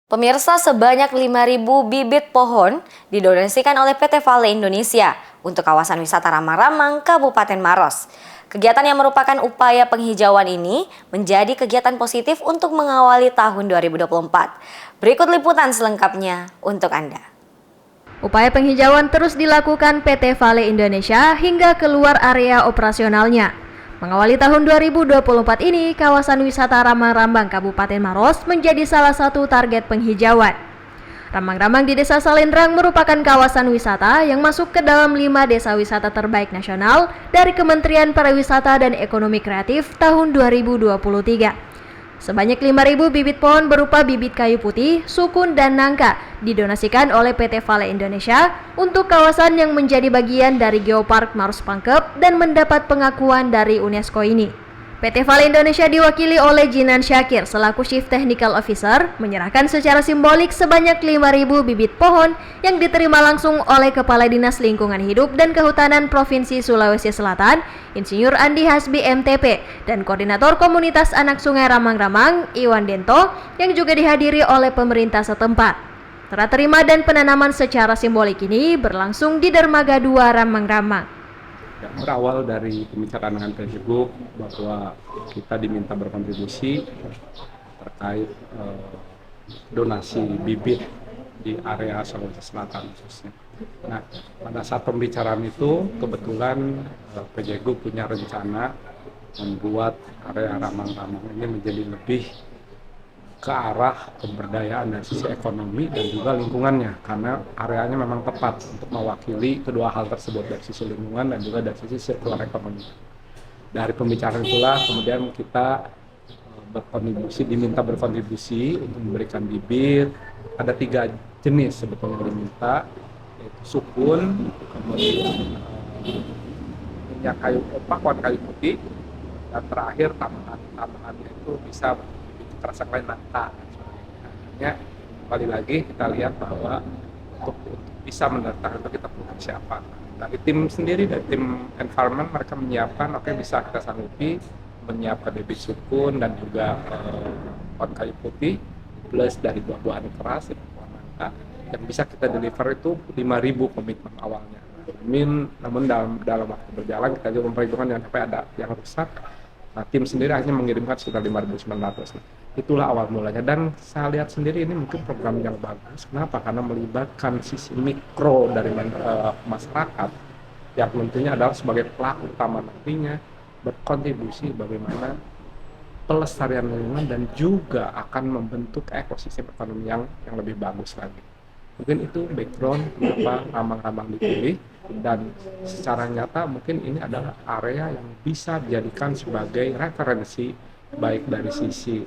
Pemirsa, sebanyak 5.000 bibit pohon didonasikan oleh PT Vale Indonesia untuk kawasan wisata Ramang-Ramang, Kabupaten Maros. Kegiatan yang merupakan upaya penghijauan ini menjadi kegiatan positif untuk mengawali tahun 2024. Berikut liputan selengkapnya untuk Anda. Upaya penghijauan terus dilakukan PT Vale Indonesia hingga keluar area operasionalnya. Mengawali tahun 2024 ini, kawasan wisata Ramang-Ramang Kabupaten Maros menjadi salah satu target penghijauan. Ramang-Ramang di Desa Salendrang merupakan kawasan wisata yang masuk ke dalam 5 desa wisata terbaik nasional dari Kementerian Pariwisata dan Ekonomi Kreatif tahun 2023. Sebanyak 5.000 bibit pohon berupa bibit kayu putih, sukun, dan nangka didonasikan oleh PT Vale Indonesia untuk kawasan yang menjadi bagian dari Geopark Maros Pangkep dan mendapat pengakuan dari UNESCO ini. PT Vale Indonesia diwakili oleh Jinan Syakir selaku Chief Technical Officer menyerahkan secara simbolik sebanyak 5.000 bibit pohon yang diterima langsung oleh Kepala Dinas Lingkungan Hidup dan Kehutanan Provinsi Sulawesi Selatan, Insinyur Andi Hasbi MTP, dan Koordinator Komunitas Anak Sungai Ramang-Ramang, Iwan Dento, yang juga dihadiri oleh pemerintah setempat. Serah terima dan penanaman secara simbolik ini berlangsung di Dermaga 2 Ramang-Ramang. Berawal dari pembicaraan dengan Facebook bahwa kita diminta berkontribusi terkait donasi bibit di area Sulawesi Selatan khususnya. Nah, pada saat pembicaraan itu kebetulan PJGU punya rencana membuat area Ramang-Ramang ini menjadi lebih ke arah pemberdayaan dari sisi ekonomi dan juga lingkungannya, karena areanya memang tepat untuk mewakili kedua hal tersebut, dari sisi lingkungan dan juga dari sisi sirkular ekonomi. Dari pembicaraan itulah kemudian kita diminta berkontribusi untuk memberikan bibit. Ada 3 jenis sebetulnya diminta, yaitu sukun, kemudian minyak kayu, pakuan kayu putih, dan terakhir tambahannya itu bisa terasa lain nangka. Hanya kembali lagi kita lihat bahwa untuk bisa mendatangkan itu kita perlu siapa. Dari tim sendiri, dari tim environment, mereka menyiapkan, bisa kita sanggupi menyiapkan bibit sukun dan juga pohon kayu putih plus dari buah-buahan keras, buah nangka, yang bisa kita deliver itu 5.000 komitmen awalnya. Namun dalam waktu berjalan kita juga memperhitungkan jangan sampai ada yang rusak. Nah, tim sendiri akhirnya mengirimkan sekitar 5.900. Itulah awal mulanya, dan saya lihat sendiri ini mungkin program yang bagus. Kenapa? Karena melibatkan sisi mikro dari masyarakat yang tentunya adalah sebagai pelaku utama nantinya berkontribusi bagaimana pelestarian lingkungan dan juga akan membentuk ekosistem ekonomi yang lebih bagus lagi. Mungkin itu background kenapa Ramang-Ramang dipilih, dan secara nyata mungkin ini adalah area yang bisa dijadikan sebagai referensi baik dari sisi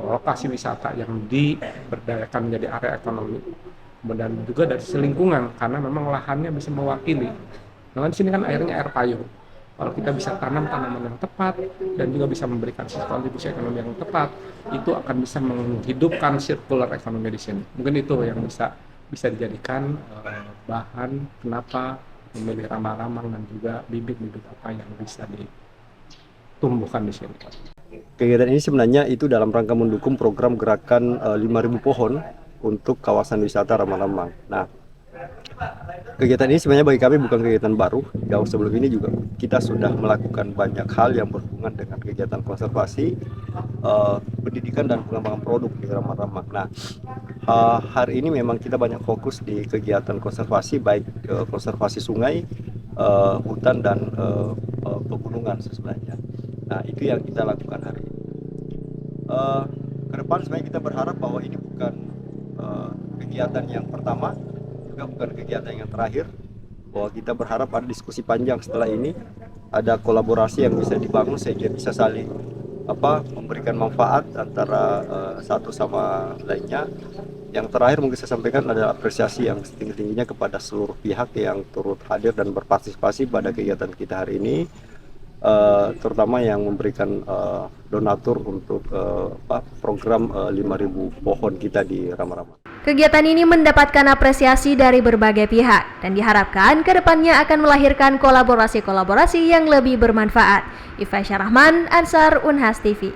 lokasi wisata yang diberdayakan menjadi area ekonomi, dan juga dari sisi lingkungan karena memang lahannya bisa mewakili. Nah, di sini kan airnya air payung. Kalau kita bisa tanam tanaman yang tepat dan juga bisa memberikan kontribusi ekonomi yang tepat, itu akan bisa menghidupkan sirkular ekonomi di sini. Mungkin itu yang bisa dijadikan bahan kenapa memilih Ramang-Ramang dan juga bibit-bibit apa yang bisa ditumbuhkan di sini. Kegiatan ini sebenarnya itu dalam rangka mendukung program gerakan 5.000 pohon untuk kawasan wisata Ramang-Ramang. Nah, kegiatan ini sebenarnya bagi kami bukan kegiatan baru. Jauh sebelum ini juga kita sudah melakukan banyak hal yang berhubungan dengan kegiatan konservasi, pendidikan dan pengembangan produk di Ramang-Ramang. Nah, hari ini memang kita banyak fokus di kegiatan konservasi, baik konservasi sungai, hutan dan pegunungan sebenarnya. Nah, itu yang kita lakukan hari ini. Ke depan sebenarnya kita berharap bahwa ini bukan kegiatan yang pertama, juga bukan kegiatan yang terakhir, bahwa kita berharap ada diskusi panjang setelah ini, ada kolaborasi yang bisa dibangun sehingga bisa saling memberikan manfaat antara satu sama lainnya. Yang terakhir mungkin saya sampaikan adalah apresiasi yang setinggi-tingginya kepada seluruh pihak yang turut hadir dan berpartisipasi pada kegiatan kita hari ini, terutama yang memberikan donatur untuk program 5.000 pohon kita di Ramang-Ramang. Kegiatan ini mendapatkan apresiasi dari berbagai pihak dan diharapkan kedepannya akan melahirkan kolaborasi-kolaborasi yang lebih bermanfaat. Ifaisyah Rahman, Ansar Unhas TV.